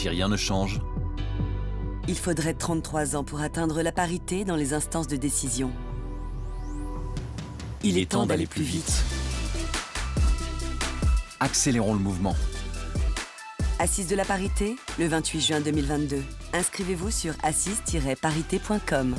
si rien ne change, Il faudrait 33 ans pour atteindre la parité dans les instances de décision. il est temps d'aller plus vite. Accélérons le mouvement. Assises de la parité, le 28 juin 2022. Inscrivez-vous sur assise-parité.com.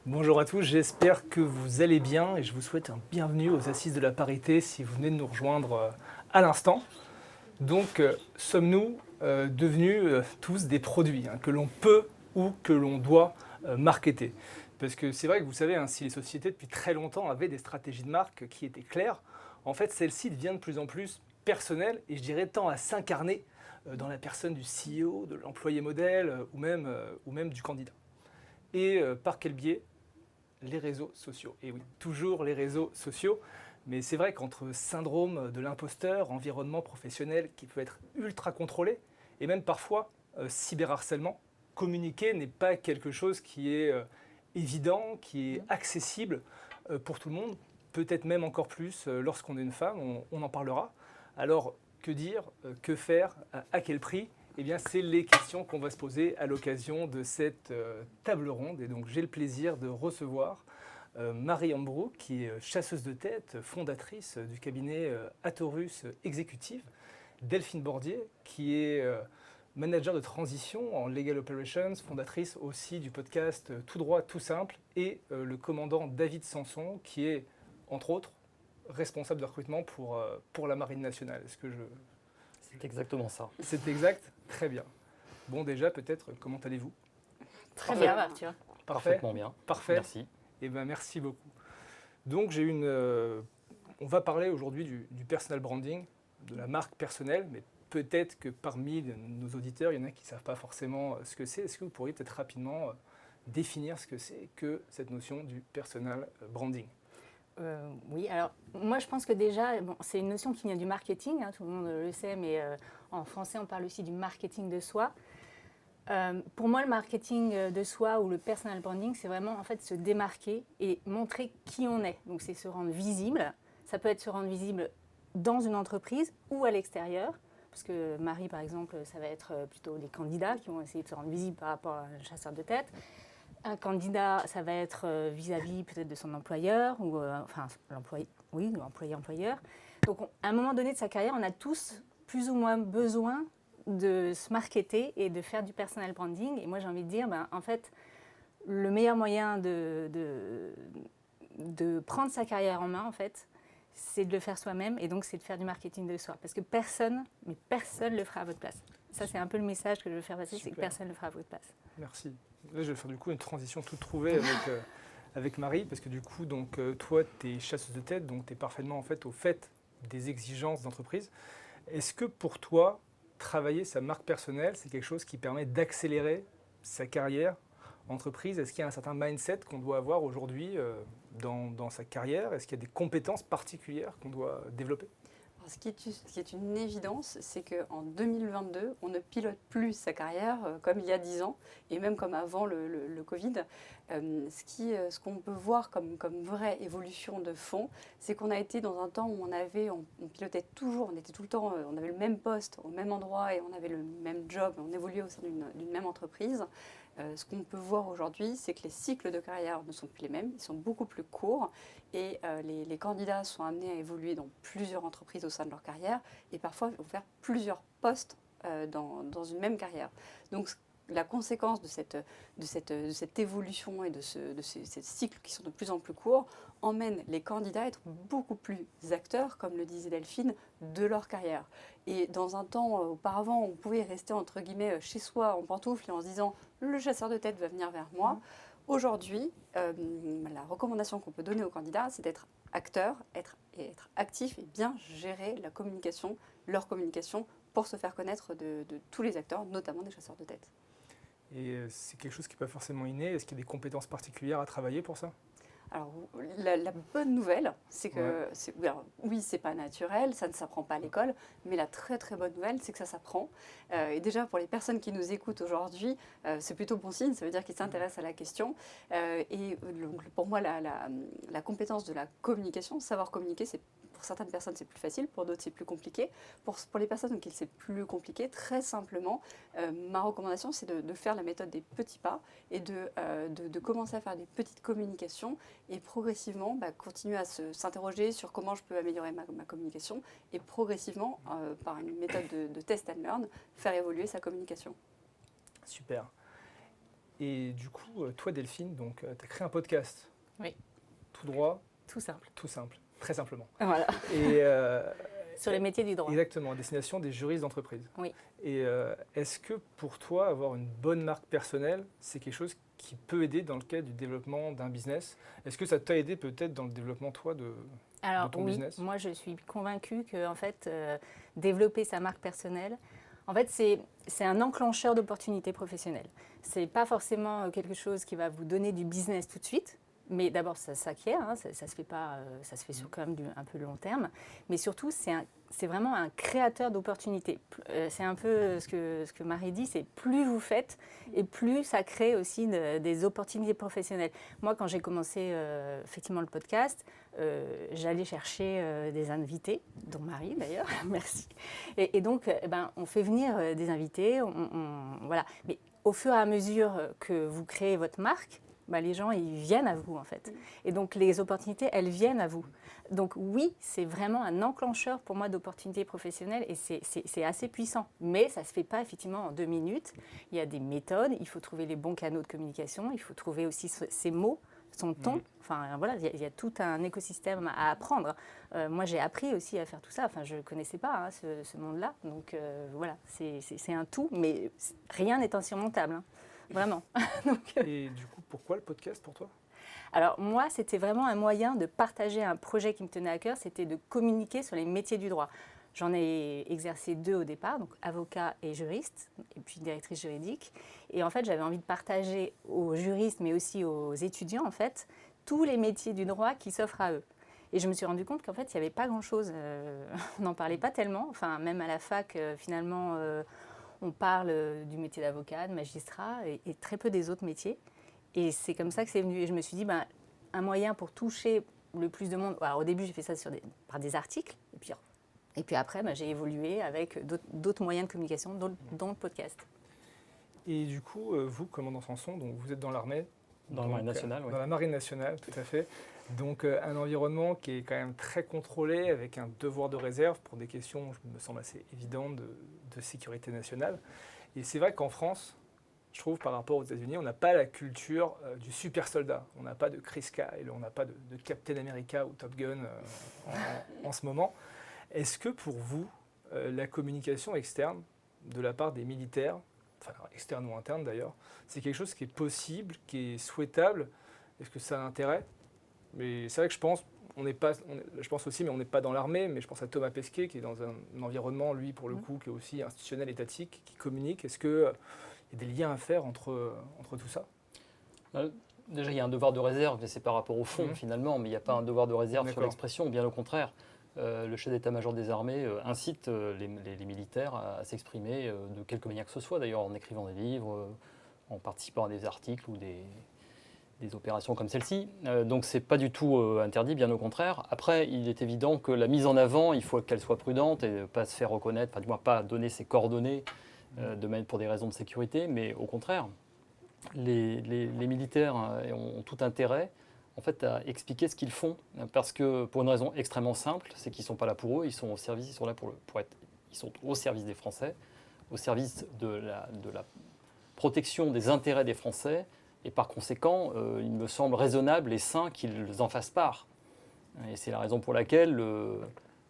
Bonjour à tous, j'espère que vous allez bien et je vous souhaite un bienvenue aux Assises de la parité si vous venez de nous rejoindre à l'instant. Donc, sommes-nous devenus tous des produits que l'on peut ou que l'on doit marketer? Parce que c'est vrai que vous savez, si les sociétés depuis très longtemps avaient des stratégies de marque qui étaient claires, en fait celle-ci devient de plus en plus personnelle et je dirais tend à s'incarner dans la personne du CEO, de l'employé modèle ou même du candidat. Et par quel biais? Les réseaux sociaux. Et oui, toujours les réseaux sociaux. Mais c'est vrai qu'entre syndrome de l'imposteur, environnement professionnel qui peut être ultra contrôlé, et même parfois cyberharcèlement, communiquer n'est pas quelque chose qui est évident, qui est accessible pour tout le monde, peut-être même encore plus lorsqu'on est une femme, on en parlera. Alors, que dire, que faire, à quel prix? Eh bien, c'est les questions qu'on va se poser à l'occasion de cette table ronde. Et donc, j'ai le plaisir de recevoir Marie Ambroux, qui est chasseuse de tête, fondatrice du cabinet Atorus Exécutive, Delphine Bordier, qui est manager de transition en Legal Operations, fondatrice aussi du podcast Tout droit, tout simple, et le commandant David Sanson, qui est, entre autres, responsable de recrutement pour la Marine nationale. Est-ce que C'est exactement ça. C'est exact? Très bien. Bon, déjà, peut-être, comment allez-vous? Très bien, Arthur. Parfait. Parfaitement bien. Parfait. Merci. Eh bien, merci beaucoup. Donc, on va parler aujourd'hui du personal branding, de la marque personnelle, mais peut-être que parmi nos auditeurs, il y en a qui ne savent pas forcément ce que c'est. Est-ce que vous pourriez peut-être rapidement définir ce que c'est que cette notion du personal branding? Oui, alors moi je pense que déjà, c'est une notion qui vient du marketing, tout le monde le sait, mais en français on parle aussi du marketing de soi. Pour moi, le marketing de soi ou le personal branding, c'est vraiment en fait se démarquer et montrer qui on est. Donc c'est se rendre visible. Ça peut être se rendre visible dans une entreprise ou à l'extérieur. Parce que Marie, par exemple, ça va être plutôt les candidats qui vont essayer de se rendre visibles par rapport à un chasseur de tête. Un candidat, ça va être vis-à-vis peut-être de son employeur, ou l'employé-employeur. Donc, à un moment donné de sa carrière, on a tous plus ou moins besoin de se marketer et de faire du personal branding. Et moi, j'ai envie de dire, en fait, le meilleur moyen de prendre sa carrière en main, en fait, c'est de le faire soi-même. Et donc, c'est de faire du marketing de soi. Parce que personne ne le fera à votre place. Ça, c'est un peu le message que je veux faire passer, c'est que personne ne le fera à votre place. Merci. Là, je vais faire du coup une transition toute trouvée avec Marie, parce que du coup, donc, toi, tu es chasseuse de tête, donc tu es parfaitement en fait, au fait des exigences d'entreprise. Est-ce que pour toi, travailler sa marque personnelle, c'est quelque chose qui permet d'accélérer sa carrière entreprise? Est-ce qu'il y a un certain mindset qu'on doit avoir aujourd'hui dans sa carrière? Est-ce qu'il y a des compétences particulières qu'on doit développer? Alors, ce qui est une évidence, c'est qu'en 2022, on ne pilote plus sa carrière comme il y a 10 ans, et même comme avant le Covid. Ce qu'on peut voir comme vraie évolution de fond, c'est qu'on a été dans un temps où on pilotait toujours, on était tout le temps, on avait le même poste au même endroit et on avait le même job, on évoluait au sein d'une même entreprise. Ce qu'on peut voir aujourd'hui, c'est que les cycles de carrière ne sont plus les mêmes, ils sont beaucoup plus courts et les candidats sont amenés à évoluer dans plusieurs entreprises au sein de leur carrière et parfois vont faire plusieurs postes dans une même carrière. Donc la conséquence de cette évolution et de ces cycles qui sont de plus en plus courts emmène les candidats à être beaucoup plus acteurs, comme le disait Delphine, de leur carrière. Et dans un temps auparavant, on pouvait rester entre guillemets chez soi en pantoufles et en se disant « le chasseur de tête va venir vers moi ». Aujourd'hui, la recommandation qu'on peut donner aux candidats, c'est d'être acteur, être actif et bien gérer la communication, leur communication, pour se faire connaître de tous les acteurs, notamment des chasseurs de tête. Et c'est quelque chose qui n'est pas forcément inné. Est-ce qu'il y a des compétences particulières à travailler pour ça? Alors, la bonne nouvelle, c'est que, oui, c'est pas naturel, ça ne s'apprend pas à l'école, mais la très très bonne nouvelle, c'est que ça s'apprend. Et déjà, pour les personnes qui nous écoutent aujourd'hui, c'est plutôt bon signe, ça veut dire qu'ils s'intéressent à la question. Et donc, pour moi, la compétence de la communication, savoir communiquer, pour certaines personnes, c'est plus facile, pour d'autres, c'est plus compliqué. Pour les personnes auxquelles c'est plus compliqué, très simplement, ma recommandation, c'est de faire la méthode des petits pas et de commencer à faire des petites communications et progressivement continuer à s'interroger sur comment je peux améliorer ma communication et progressivement, par une méthode de test and learn, faire évoluer sa communication. Super. Et du coup, toi Delphine, tu as créé un podcast. Oui. Tout droit, Tout simple. tout simple, très simplement. Voilà. Et Sur les métiers du droit. exactement, à destination des juristes d'entreprise. Oui. Et est-ce que pour toi, avoir une bonne marque personnelle, c'est quelque chose qui peut aider dans le cadre du développement d'un business? Est-ce que ça t'a aidé peut-être dans le développement, toi, de ton oui, business? moi je suis convaincue que en fait, développer sa marque personnelle, en fait, c'est un enclencheur d'opportunités professionnelles. C'est pas forcément quelque chose qui va vous donner du business tout de suite. Mais d'abord, ça s'acquiert, hein, ça se fait pas, ça se fait sur quand même un peu long terme. Mais surtout, c'est vraiment un créateur d'opportunités. C'est un peu ce que Marie dit, c'est plus vous faites et plus ça crée aussi des opportunités professionnelles. Moi, quand j'ai commencé effectivement le podcast, j'allais chercher des invités, dont Marie d'ailleurs, merci. Et donc, on fait venir des invités, voilà. Mais au fur et à mesure que vous créez votre marque, les gens, ils viennent à vous, en fait. Et donc, les opportunités, elles viennent à vous. Donc, oui, c'est vraiment un enclencheur pour moi d'opportunités professionnelles et c'est assez puissant. Mais ça ne se fait pas, effectivement, en 2 minutes. Il y a des méthodes, il faut trouver les bons canaux de communication, il faut trouver aussi ses mots, son ton. Enfin, voilà, il y a tout un écosystème à apprendre. Moi, j'ai appris aussi à faire tout ça. Enfin, je ne connaissais pas ce monde-là. Donc, voilà, c'est un tout, mais rien n'est insurmontable, hein. Vraiment. Et du coup, pourquoi le podcast pour toi? Alors moi, c'était vraiment un moyen de partager un projet qui me tenait à cœur, c'était de communiquer sur les métiers du droit. J'en ai exercé 2 au départ, donc avocat et juriste, et puis directrice juridique. Et en fait, j'avais envie de partager aux juristes, mais aussi aux étudiants, en fait, tous les métiers du droit qui s'offrent à eux. Et je me suis rendu compte qu'en fait, il n'y avait pas grand-chose. On n'en parlait pas tellement. Enfin, même à la fac, finalement... on parle du métier d'avocat, de magistrat et très peu des autres métiers. Et c'est comme ça que c'est venu. Et je me suis dit, un moyen pour toucher le plus de monde. Alors, au début, j'ai fait ça par des articles. Et puis après, j'ai évolué avec d'autres moyens de communication, dont le podcast. Et du coup, vous, commandant Sanson, donc vous êtes dans l'armée. Dans la Marine nationale, oui. Dans la Marine nationale, tout à fait. Donc un environnement qui est quand même très contrôlé, avec un devoir de réserve pour des questions, me semble assez évidentes, de sécurité nationale. Et c'est vrai qu'en France, je trouve, par rapport aux États-Unis, on n'a pas la culture du super soldat. On n'a pas de Chris Kyle, on n'a pas de Captain America ou Top Gun en ce moment. Est-ce que pour vous, la communication externe de la part des militaires, enfin externe ou interne d'ailleurs, c'est quelque chose qui est possible, qui est souhaitable? Est-ce que ça a intérêt? Mais c'est vrai que je pense aussi, mais on n'est pas dans l'armée, mais je pense à Thomas Pesquet, qui est dans un environnement, lui, pour le coup, qui est aussi institutionnel, étatique, qui communique. Est-ce qu'il y a des liens à faire entre tout ça? Déjà, il y a un devoir de réserve, mais c'est par rapport au fond, finalement, mais il n'y a pas un devoir de réserve sur l'expression, bien au contraire. Le chef d'état-major des armées incite les militaires à s'exprimer de quelque manière que ce soit, d'ailleurs en écrivant des livres, en participant à des articles ou des opérations comme celle-ci. Donc c'est pas du tout interdit, bien au contraire. Après, il est évident que la mise en avant, il faut qu'elle soit prudente et ne pas se faire reconnaître, enfin du moins pas donner ses coordonnées pour des raisons de sécurité, mais au contraire, les militaires ont tout intérêt en fait, à expliquer ce qu'ils font, parce que pour une raison extrêmement simple, c'est qu'ils ne sont pas là pour eux, ils sont au service, ils sont là ils sont au service des Français, au service de la protection des intérêts des Français, et par conséquent, il me semble raisonnable et sain qu'ils en fassent part. Et c'est la raison pour laquelle nous,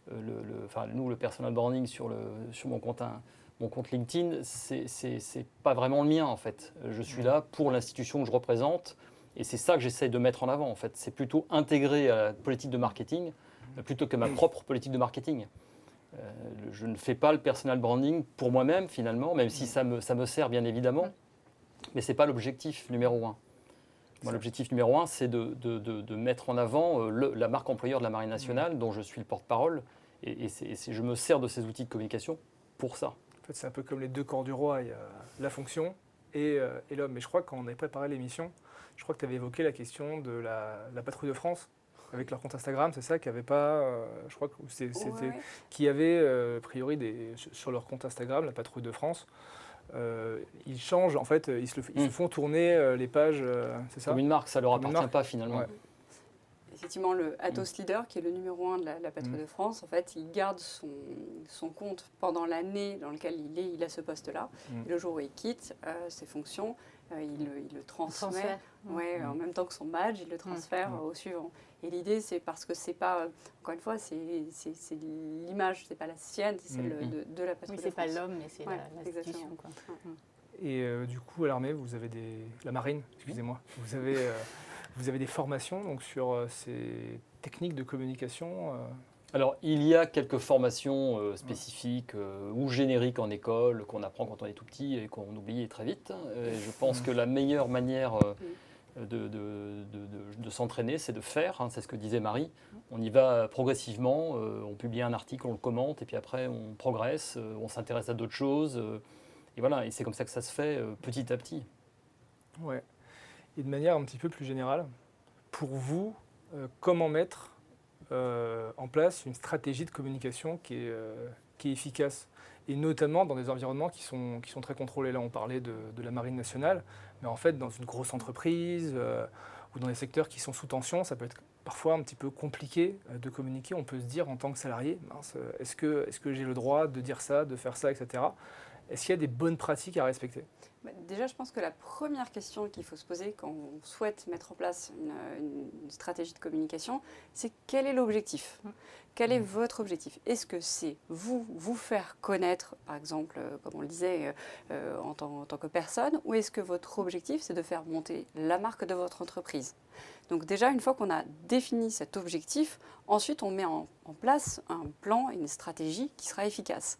le personal branding sur mon compte LinkedIn, c'est pas vraiment le mien en fait. Je suis là pour l'institution que je représente. Et c'est ça que j'essaie de mettre en avant, en fait. C'est plutôt intégré à la politique de marketing plutôt que ma propre politique de marketing. Je ne fais pas le personal branding pour moi-même, finalement, même si ça me sert, bien évidemment. Mais ce n'est pas l'objectif numéro 1. Moi, l'objectif numéro 1, c'est de mettre en avant la marque employeur de la Marine nationale, dont je suis le porte-parole. Et je me sers de ces outils de communication pour ça. En fait, c'est un peu comme les deux corps du roi. Il y a la fonction et l'homme. Mais je crois que quand on avait préparé l'émission, je crois que tu avais évoqué la question de la patrouille de France avec leur compte Instagram. C'est ça qui avait pas, je crois que c'était qui avait a priori sur leur compte Instagram, la patrouille de France. Ils changent, en fait, ils se font tourner les pages, c'est ça ? Comme une marque, ça ne leur appartient pas finalement. Ouais. Effectivement, le Atos Leader, qui est le numéro 1 de la patrouille de France, en fait, il garde son compte pendant l'année dans laquelle il a ce poste-là. Et le jour où il quitte ses fonctions, il le transmet. En même temps que son badge, il le transfère au suivant. Et l'idée, c'est parce que c'est pas, encore une fois, c'est l'image, c'est pas la sienne, c'est celle de la patrouille de France. C'est pas l'homme, mais c'est l'institution. Et du coup, à l'armée, vous avez la marine, excusez-moi, vous avez des formations donc, sur ces techniques de communication Alors, il y a quelques formations spécifiques ou génériques en école qu'on apprend quand on est tout petit et qu'on oublie très vite. Et je pense que la meilleure manière de s'entraîner, c'est de faire. C'est ce que disait Marie. On y va progressivement. On publie un article, on le commente, et puis après, on progresse, on s'intéresse à d'autres choses. Et voilà, et c'est comme ça que ça se fait petit à petit. Ouais. Et de manière un petit peu plus générale, pour vous, comment mettre en place une stratégie de communication qui est efficace, et notamment dans des environnements qui sont très contrôlés. Là, on parlait de la Marine nationale, mais en fait, dans une grosse entreprise ou dans des secteurs qui sont sous tension, ça peut être parfois un petit peu compliqué de communiquer. On peut se dire en tant que salarié, mince, est-ce que j'ai le droit de dire ça, de faire ça, etc. Est-ce qu'il y a des bonnes pratiques à respecter ? Déjà, je pense que la première question qu'il faut se poser quand on souhaite mettre en place une stratégie de communication, c'est quel est l'objectif ? Quel est votre objectif ? Est-ce que c'est vous faire connaître, par exemple, comme on le disait, en tant que personne, ou est-ce que votre objectif, c'est de faire monter la marque de votre entreprise ? Donc déjà, une fois qu'on a défini cet objectif, ensuite on met en place un plan, une stratégie qui sera efficace.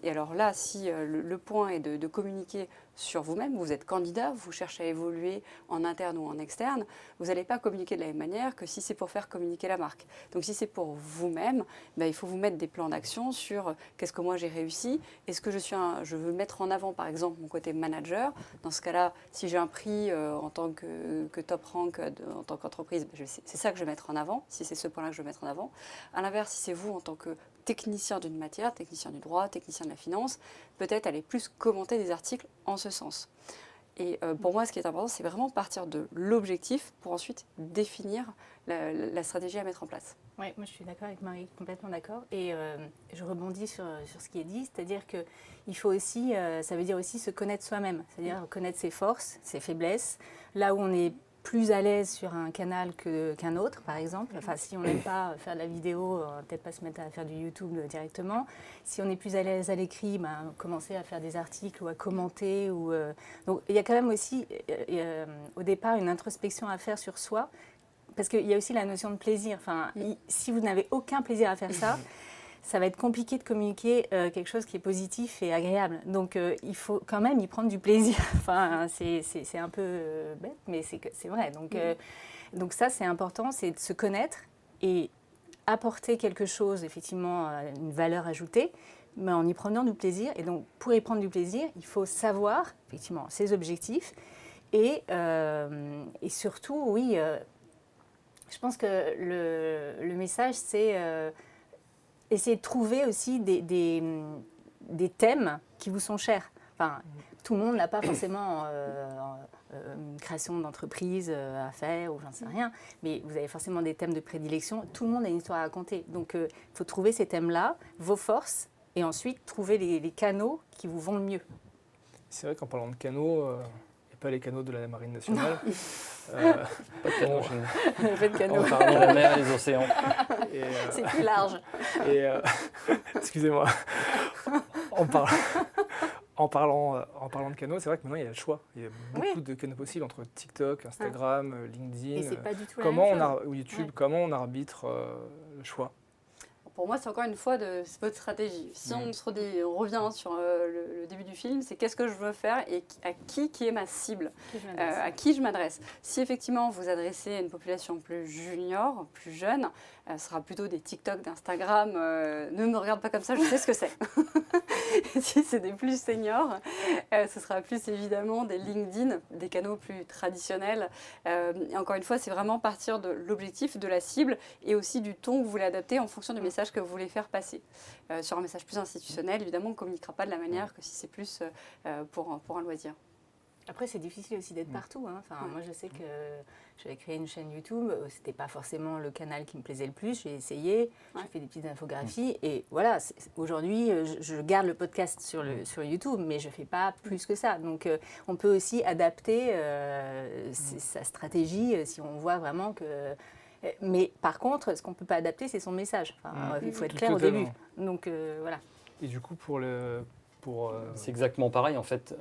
Et alors là, si le point est de communiquer sur vous-même, vous êtes candidat, vous cherchez à évoluer en interne ou en externe, vous n'allez pas communiquer de la même manière que si c'est pour faire communiquer la marque. Donc si c'est pour vous-même, il faut vous mettre des plans d'action sur qu'est-ce que moi j'ai réussi, est-ce que je veux mettre en avant par exemple mon côté manager. Dans ce cas-là, si j'ai un prix en tant que top rank en tant qu'entreprise, c'est ça que je vais mettre en avant, si c'est ce point-là que je vais mettre en avant. À l'inverse, si c'est vous en tant que technicien d'une matière, technicien du droit, technicien de la finance, peut-être aller plus commenter des articles en ce sens. Et pour moi, ce qui est important, c'est vraiment partir de l'objectif pour ensuite définir la stratégie à mettre en place. Oui, moi je suis d'accord avec Marie, complètement d'accord. Et je rebondis sur ce qui est dit, c'est-à-dire qu'il faut aussi, ça veut dire aussi se connaître soi-même, c'est-à-dire connaître ses forces, ses faiblesses, là où on est plus à l'aise sur un canal qu'un autre, par exemple. Enfin, si on n'aime pas faire de la vidéo, on va peut-être pas se mettre à faire du YouTube directement. Si on est plus à l'aise à l'écrit, commencer à faire des articles ou à commenter. Donc, il y a quand même aussi, au départ, une introspection à faire sur soi, parce qu'il y a aussi la notion de plaisir. Enfin, si vous n'avez aucun plaisir à faire ça, ça va être compliqué de communiquer quelque chose qui est positif et agréable. Donc, il faut quand même y prendre du plaisir. Enfin, c'est un peu bête, mais c'est vrai. Donc ça, c'est important, c'est de se connaître et apporter quelque chose, effectivement, une valeur ajoutée, mais en y prenant du plaisir. Et donc, pour y prendre du plaisir, il faut savoir, effectivement, ses objectifs. Et surtout, oui, je pense que le message, c'est... essayer de trouver aussi des thèmes qui vous sont chers. Enfin, tout le monde n'a pas forcément une création d'entreprise à faire ou j'en sais rien, mais vous avez forcément des thèmes de prédilection. Tout le monde a une histoire à raconter. Donc, il faut trouver ces thèmes-là, vos forces, et ensuite trouver les canaux qui vous vont le mieux. C'est vrai qu'en parlant de canaux, et pas les canaux de la Marine nationale. Pas de canaux chez nous. Pas de canaux. En parlant La mer et les océans. C'est plus large. Et excusez-moi. En parlant de canaux, c'est vrai que maintenant il y a le choix. Il y a beaucoup de canaux possibles entre TikTok, Instagram, LinkedIn. Et c'est pas du tout comment la même chose. ou YouTube, comment on arbitre le choix ? pour moi, c'est encore une fois c'est votre stratégie. Si on revient sur le début du film, c'est qu'est-ce que je veux faire et à qui est ma cible, à qui je m'adresse. Si effectivement vous adressez à une population plus junior, plus jeune, ce sera plutôt des TikTok, d'Instagram. Ne me regarde pas comme ça, je sais ce que c'est. Si c'est des plus seniors, ce sera plus évidemment des LinkedIn, des canaux plus traditionnels. Et encore une fois, c'est vraiment partir de l'objectif, de la cible et aussi du ton que vous voulez adapter en fonction du message que vous voulez faire passer. Sur un message plus institutionnel, évidemment, on ne communiquera pas de la manière que si c'est plus pour un loisir. Après, c'est difficile aussi d'être partout. Hein. Enfin, moi, je sais que j'avais créé une chaîne YouTube. C'était pas forcément le canal qui me plaisait le plus. J'ai essayé, j'ai fait des petites infographies. Et voilà, aujourd'hui, je garde le podcast sur YouTube, mais je fais pas plus que ça. Donc, on peut aussi adapter sa stratégie si on voit vraiment que... Mais par contre, ce qu'on ne peut pas adapter, c'est son message. Enfin, il faut être clair au début. Donc, voilà. Et du coup, c'est exactement pareil, en fait.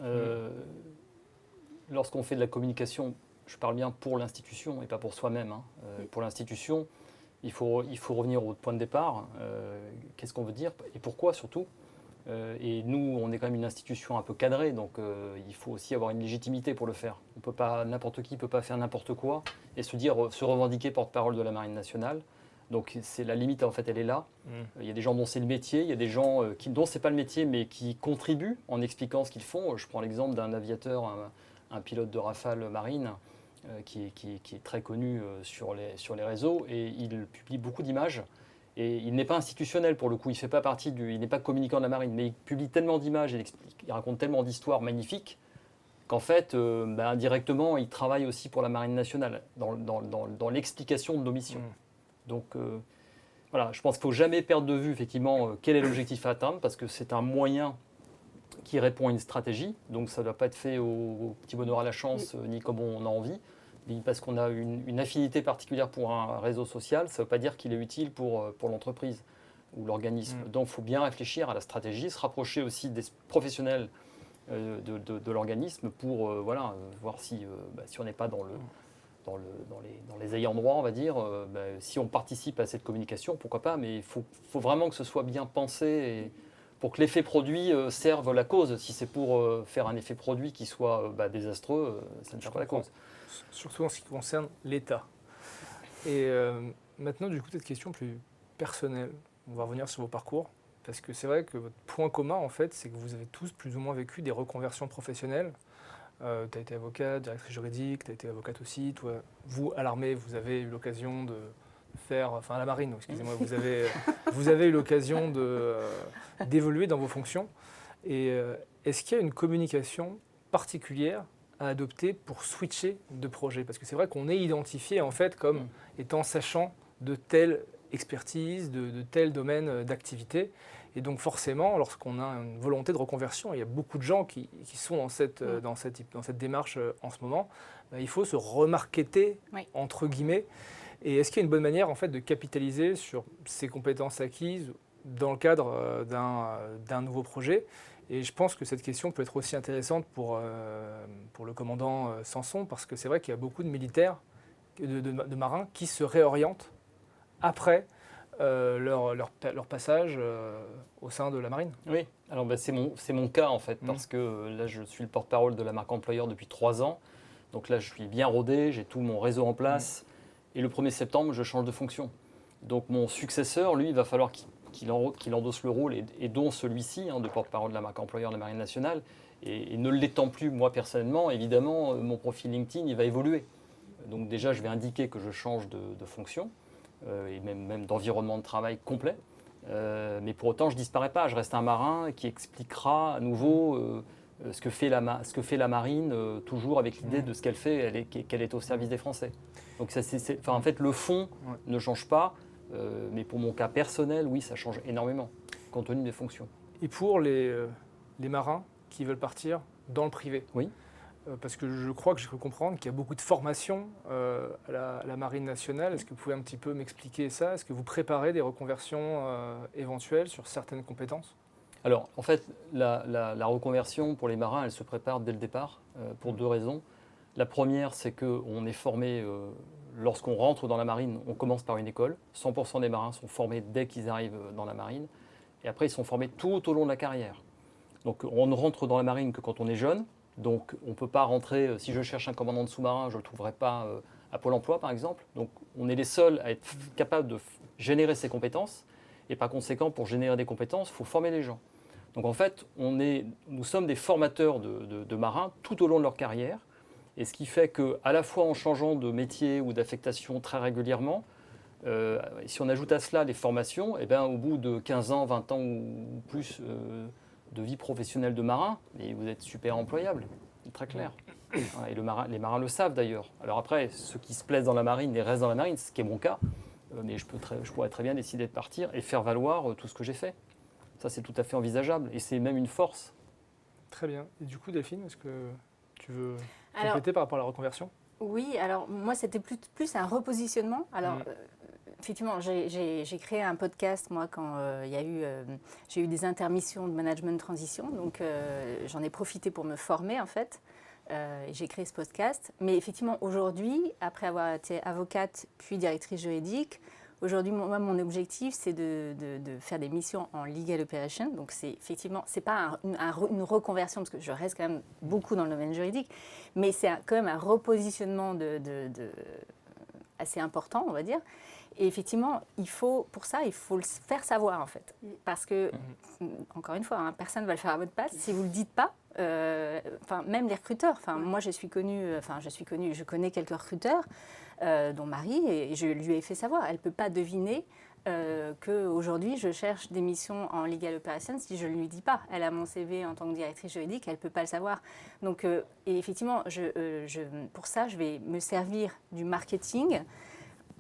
Lorsqu'on fait de la communication, je parle bien pour l'institution et pas pour soi-même. Pour l'institution, il faut revenir au point de départ. Qu'est-ce qu'on veut dire et pourquoi surtout. Et nous, on est quand même une institution un peu cadrée, donc il faut aussi avoir une légitimité pour le faire. N'importe qui ne peut pas faire n'importe quoi et se revendiquer porte-parole de la Marine nationale. Donc c'est la limite, en fait, elle est là. Il y a des gens dont c'est le métier, il y a des gens dont c'est pas le métier, mais qui contribuent en expliquant ce qu'ils font. Je prends l'exemple d'un aviateur, un pilote de Rafale Marine, qui est très connu sur les réseaux, et il publie beaucoup d'images. Et il n'est pas institutionnel pour le coup, il n'est pas communicant de la Marine, mais il publie tellement d'images, il raconte tellement d'histoires magnifiques qu'en fait, indirectement, il travaille aussi pour la Marine nationale, dans l'explication de nos missions. Donc voilà, je pense qu'il ne faut jamais perdre de vue effectivement quel est l'objectif à atteindre, parce que c'est un moyen qui répond à une stratégie, donc ça ne doit pas être fait au petit bonheur à la chance, ni comme on a envie, ni parce qu'on a une affinité particulière pour un réseau social, ça ne veut pas dire qu'il est utile pour l'entreprise ou l'organisme. Donc il faut bien réfléchir à la stratégie, se rapprocher aussi des professionnels de l'organisme pour voir si on n'est pas dans les ayants droit, on va dire. Si on participe à cette communication, pourquoi pas, mais il faut vraiment que ce soit bien pensé et pour que l'effet produit serve la cause. Si c'est pour faire un effet produit qui soit désastreux, ça ne sert pas la cause. Surtout en ce qui concerne l'État. Et maintenant, du coup, cette question plus personnelle, on va revenir sur vos parcours, parce que c'est vrai que votre point commun, en fait, c'est que vous avez tous plus ou moins vécu des reconversions professionnelles. Tu as été avocate, directrice juridique, tu as été avocate aussi. Toi, vous, à l'armée, vous avez eu l'occasion de faire, enfin à la marine, excusez-moi, vous avez eu l'occasion d'évoluer dans vos fonctions. Et est-ce qu'il y a une communication particulière à adopter pour switcher de projet? Parce que c'est vrai qu'on est identifié en fait comme étant sachant de telle expertise, de tel domaine d'activité. Et donc forcément, lorsqu'on a une volonté de reconversion, il y a beaucoup de gens qui sont dans cette démarche en ce moment, il faut se remarketer, entre guillemets. Et est-ce qu'il y a une bonne manière en fait, de capitaliser sur ces compétences acquises dans le cadre d'un nouveau projet? Et je pense que cette question peut être aussi intéressante pour le commandant Sanson, parce que c'est vrai qu'il y a beaucoup de militaires, de marins, qui se réorientent après leur passage au sein de la marine. Oui, alors c'est mon cas en fait, parce que là je suis le porte-parole de la marque employeur depuis 3 ans. Donc là je suis bien rodé, j'ai tout mon réseau en place. Et le 1er septembre, je change de fonction. Donc mon successeur, lui, il va falloir qu'il endosse le rôle, et dont celui-ci, de porte-parole de la marque employeur de la Marine nationale. Et ne l'étant plus, moi personnellement, évidemment, mon profil LinkedIn, il va évoluer. Donc déjà, je vais indiquer que je change de fonction, et même d'environnement de travail complet. Mais pour autant, je ne disparais pas. Je reste un marin qui expliquera à nouveau ce que fait la marine, toujours avec l'idée de ce qu'elle fait, qu'elle est au service des Français. Donc en fait, le fond ne change pas, mais pour mon cas personnel, oui, ça change énormément, compte tenu des fonctions. Et pour les marins qui veulent partir dans le privé, oui. Parce que je crois que j'ai cru comprendre qu'il y a beaucoup de formations à la Marine nationale. Est-ce que vous pouvez un petit peu m'expliquer ça? Est-ce que vous préparez des reconversions éventuelles sur certaines compétences? Alors, en fait, la reconversion pour les marins, elle se prépare dès le départ, pour 2 raisons. La première, c'est qu'on est formé lorsqu'on rentre dans la marine, on commence par une école. 100% des marins sont formés dès qu'ils arrivent dans la marine. Et après, ils sont formés tout au long de la carrière. Donc, on ne rentre dans la marine que quand on est jeune. Donc, on ne peut pas rentrer, si je cherche un commandant de sous-marin, je ne le trouverai pas à Pôle emploi, par exemple. Donc, on est les seuls à être capables de générer ces compétences. Et par conséquent, pour générer des compétences, il faut former les gens. Donc, en fait, nous sommes des formateurs de marins tout au long de leur carrière. Et ce qui fait qu'à la fois en changeant de métier ou d'affectation très régulièrement, si on ajoute à cela les formations, eh bien, au bout de 15 ans, 20 ans ou plus de vie professionnelle de marin, et vous êtes super employable, c'est très clair. Et les marins le savent d'ailleurs. Alors après, ceux qui se plaisent dans la marine et restent dans la marine, ce qui est mon cas, mais je pourrais très bien décider de partir et faire valoir tout ce que j'ai fait. Ça, c'est tout à fait envisageable et c'est même une force. Très bien. Et du coup, Delphine, est-ce que tu veux compléter par rapport à la reconversion ? Oui, alors moi, c'était plus un repositionnement. Alors, effectivement, j'ai créé un podcast, moi, quand j'ai eu des intermissions de management transition. Donc, j'en ai profité pour me former, en fait. J'ai créé ce podcast. Mais effectivement, aujourd'hui, après avoir été avocate puis directrice juridique, aujourd'hui, moi, mon objectif, c'est de faire des missions en legal operation. Donc, c'est pas une reconversion, parce que je reste quand même beaucoup dans le domaine juridique, mais c'est quand même un repositionnement assez important, on va dire. Et effectivement, pour ça, il faut le faire savoir, en fait. Parce que, encore une fois, personne ne va le faire à votre place. Si vous ne le dites pas, même les recruteurs, moi, je connais quelques recruteurs, dont Marie, et je lui ai fait savoir. Elle ne peut pas deviner qu'aujourd'hui, je cherche des missions en legal operations si je ne lui dis pas. Elle a mon CV en tant que directrice juridique, elle ne peut pas le savoir. Donc, et effectivement, pour ça, je vais me servir du marketing,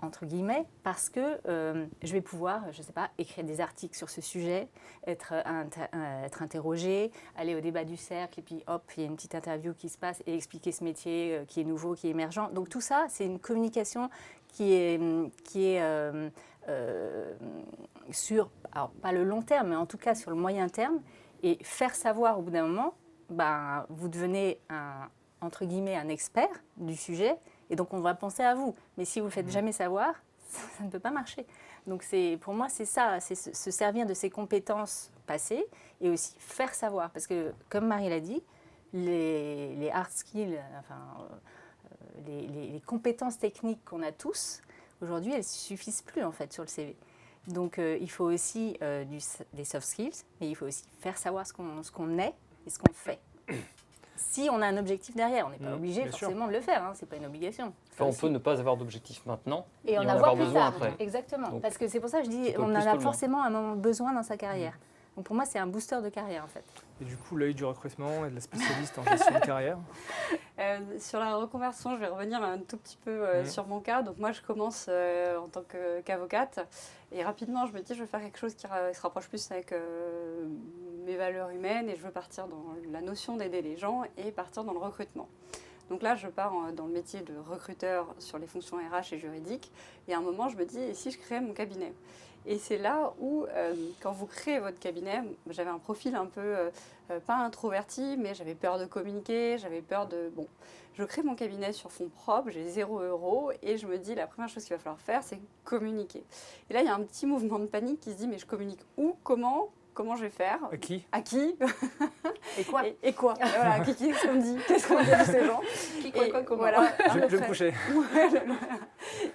entre guillemets, parce que je vais pouvoir, je ne sais pas, écrire des articles sur ce sujet, être interrogée, aller au débat du cercle, et puis hop, il y a une petite interview qui se passe et expliquer ce métier qui est nouveau, qui est émergent. Donc tout ça, c'est une communication qui est sur, alors pas le long terme, mais en tout cas sur le moyen terme, et faire savoir au bout d'un moment, vous devenez entre guillemets un expert du sujet, et donc on va penser à vous. Mais si vous ne le faites jamais savoir, ça ne peut pas marcher. Donc pour moi, c'est ça, c'est se servir de ses compétences passées et aussi faire savoir. Parce que, comme Marie l'a dit, les hard skills, les compétences techniques qu'on a tous, aujourd'hui, elles ne suffisent plus en fait sur le CV. Donc il faut aussi des soft skills, mais il faut aussi faire savoir ce qu'on est et ce qu'on fait. Si on a un objectif derrière, on n'est pas obligé forcément de le faire, ce n'est pas une obligation. On peut ne pas avoir d'objectif maintenant et en avoir besoin après. Exactement, donc, parce que c'est pour ça que je dis on en a forcément un moment besoin dans sa carrière. Donc pour moi, c'est un booster de carrière en fait. Et du coup, l'œil du recrutement et de la spécialiste en gestion de carrière. Sur la reconversion, je vais revenir un tout petit peu sur mon cas. Donc moi, je commence en tant qu'avocate. Et rapidement, je me dis, je veux faire quelque chose qui se rapproche plus avec mes valeurs humaines. Et je veux partir dans la notion d'aider les gens et partir dans le recrutement. Donc là, je pars dans le métier de recruteur sur les fonctions RH et juridiques. Et à un moment, je me dis, et si je créais mon cabinet ? Et c'est là où, quand vous créez votre cabinet, j'avais un profil un peu, pas introverti, mais j'avais peur de communiquer, j'avais peur de... Bon, je crée mon cabinet sur fonds propres, j'ai 0 € et je me dis, la première chose qu'il va falloir faire, c'est communiquer. Et là, il y a un petit mouvement de panique qui se dit, mais je communique où ? Comment je vais faire ? À qui ? À qui ? Et quoi ? Et quoi ? Voilà, qu'est-ce qu'on me dit ? Qu'est-ce qu'on dit à ces gens ? Qui, quoi, comment ? Voilà, je vais me coucher.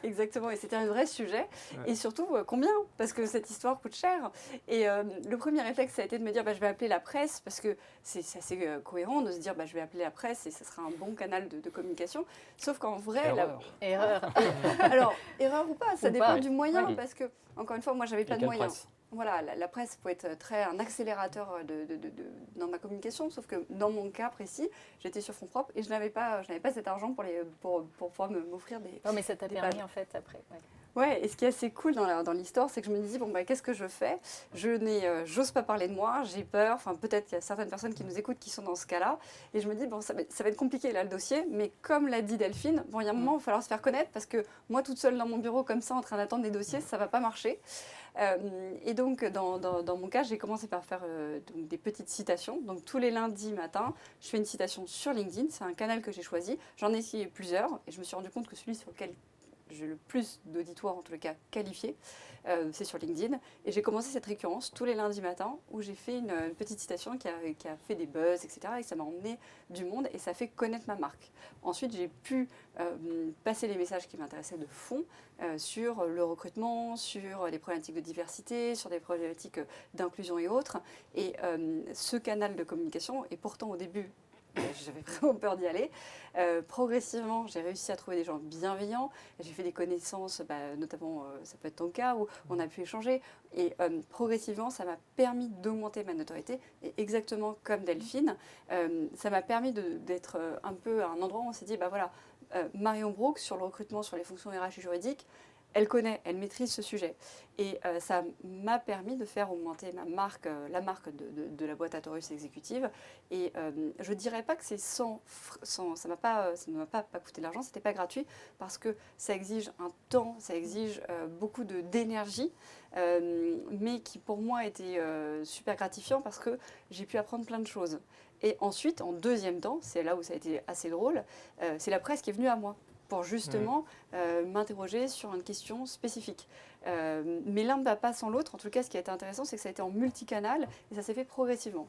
Exactement, et c'était un vrai sujet. Ouais. Et surtout, combien ? Parce que cette histoire coûte cher. Et le premier réflexe, ça a été de me dire, je vais appeler la presse, parce que c'est assez cohérent de se dire, je vais appeler la presse et ça sera un bon canal de communication. Sauf qu'en vrai... Erreur. Alors, erreur ou pas, ça dépend du moyen, parce que, encore une fois, moi, j'avais pas de moyens. Presse. Voilà, la presse peut être un accélérateur dans ma communication, sauf que dans mon cas précis, j'étais sur fonds propres et je n'avais pas cet argent pour pouvoir m'offrir des... Non, mais ça t'a permis en fait après. Ouais, et ce qui est assez cool dans l'histoire, c'est que je me dis, qu'est-ce que je fais ? J'ose pas parler de moi, j'ai peur, peut-être qu'il y a certaines personnes qui nous écoutent qui sont dans ce cas-là, et je me dis, ça va être compliqué là le dossier, mais comme l'a dit Delphine, il y a un moment, il va falloir se faire connaître, parce que moi toute seule dans mon bureau comme ça, en train d'attendre des dossiers, ça va pas marcher. Et donc, dans mon cas, j'ai commencé par faire des petites citations. Donc, tous les lundis matin, je fais une citation sur LinkedIn. C'est un canal que j'ai choisi. J'en ai essayé plusieurs et je me suis rendu compte que celui sur lequel j'ai le plus d'auditoires, en tout cas qualifiés, c'est sur LinkedIn. Et j'ai commencé cette récurrence tous les lundis matins où j'ai fait une petite citation qui a fait des buzz, etc. Et ça m'a emmené du monde et ça fait connaître ma marque. Ensuite, j'ai pu passer les messages qui m'intéressaient de fond sur le recrutement, sur les problématiques de diversité, sur des problématiques d'inclusion et autres. Et ce canal de communication, et pourtant au début, j'avais vraiment peur d'y aller. Progressivement, j'ai réussi à trouver des gens bienveillants. J'ai fait des connaissances, notamment, ça peut être ton cas, où on a pu échanger. Et progressivement, ça m'a permis d'augmenter ma notoriété. Et exactement comme Delphine, ça m'a permis d'être un peu à un endroit où on s'est dit, Marion Brooks, sur le recrutement, sur les fonctions RH et juridiques, elle connaît, elle maîtrise ce sujet. Et ça m'a permis de faire augmenter ma marque, la marque de la boîte à Taurus exécutive. Et je ne dirais pas que c'est ça ne m'a pas coûté de l'argent, ce n'était pas gratuit, parce que ça exige un temps, ça exige beaucoup d'énergie, mais qui pour moi était super gratifiant parce que j'ai pu apprendre plein de choses. Et ensuite, en deuxième temps, c'est là où ça a été assez drôle, c'est la presse qui est venue à moi pour justement m'interroger sur une question spécifique. Mais l'un ne va pas sans l'autre. En tout cas, ce qui a été intéressant, c'est que ça a été en multicanal et ça s'est fait progressivement.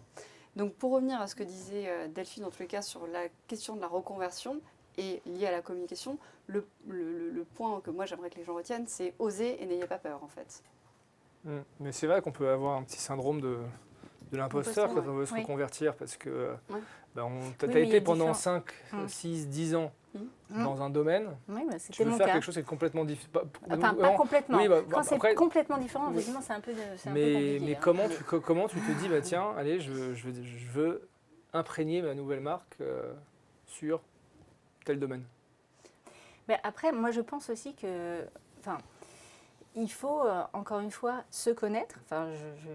Donc, pour revenir à ce que disait Delphine, en tous les cas, sur la question de la reconversion et liée à la communication, le point que moi, j'aimerais que les gens retiennent, c'est oser et n'ayez pas peur, en fait. Mais c'est vrai qu'on peut avoir un petit syndrome de l'imposteur quand on veut se Oui. reconvertir, parce que tu as mais il y été a pendant différents- 5, 6, 10 ans Mm. dans un domaine. Oui, Tu c'était veux mon faire cas. quelque chose qui est complètement différent. Enfin, pas complètement. Oui, Quand c'est après, complètement différent, oui. effectivement, c'est un peu compliqué. mais hein. comment tu te dis, tiens, allez, je veux imprégner ma nouvelle marque sur tel domaine. Mais après, moi, je pense aussi que, il faut encore une fois se connaître.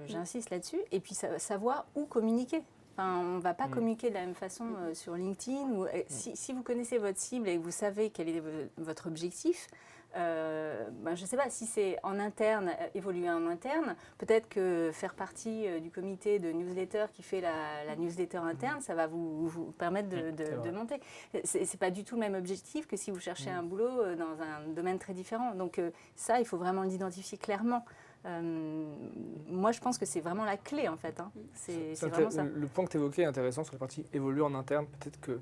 J'insiste là-dessus, et puis savoir où communiquer. On ne va pas communiquer de la même façon sur LinkedIn. Si vous connaissez votre cible et que vous savez quel est votre objectif, je ne sais pas si c'est en interne, évoluer en interne. Peut-être que faire partie du comité de newsletter qui fait la newsletter interne, ça va vous permettre de monter. Ce n'est pas du tout le même objectif que si vous cherchez un boulot dans un domaine très différent. Donc ça, il faut vraiment l'identifier clairement. Moi, je pense que c'est vraiment la clé, en fait. C'est vraiment ça. Le point que tu évoquais est intéressant sur la partie évoluer en interne. Peut-être que,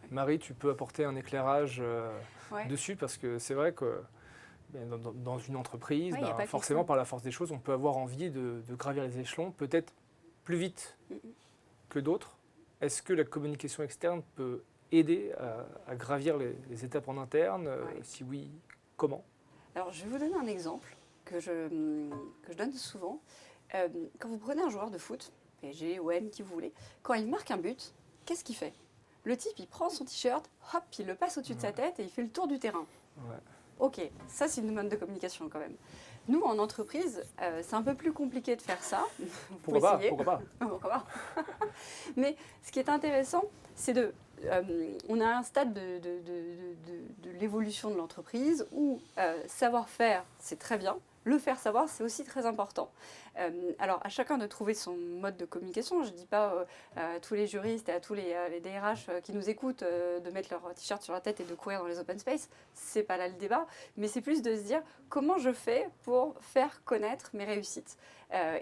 Marie, tu peux apporter un éclairage dessus, parce que c'est vrai que dans une entreprise, y a pas que forcément, ça. par la force des choses, on peut avoir envie de gravir les échelons, peut-être plus vite que d'autres. Est-ce que la communication externe peut aider à gravir les étapes en interne? Si oui, comment? Alors, je vais vous donner un exemple que je donne souvent. Quand vous prenez un joueur de foot, PSG, OM, qui vous voulez, quand il marque un but, qu'est-ce qu'il fait? Le type, il prend son t-shirt, hop, il le passe au-dessus de sa tête et il fait le tour du terrain. Ouais. Ok, ça c'est une mode de communication quand même. Nous, en entreprise, c'est un peu plus compliqué de faire ça. Pourquoi pas? Pourquoi pas? Pourquoi pas? Mais ce qui est intéressant, c'est on a un stade de l'évolution de l'entreprise où savoir faire, c'est très bien. Le faire savoir, c'est aussi très important. Alors, à chacun de trouver son mode de communication. Je ne dis pas à tous les juristes et à tous les DRH qui nous écoutent de mettre leur t-shirt sur la tête et de courir dans les open space. Ce n'est pas là le débat. Mais c'est plus de se dire comment je fais pour faire connaître mes réussites.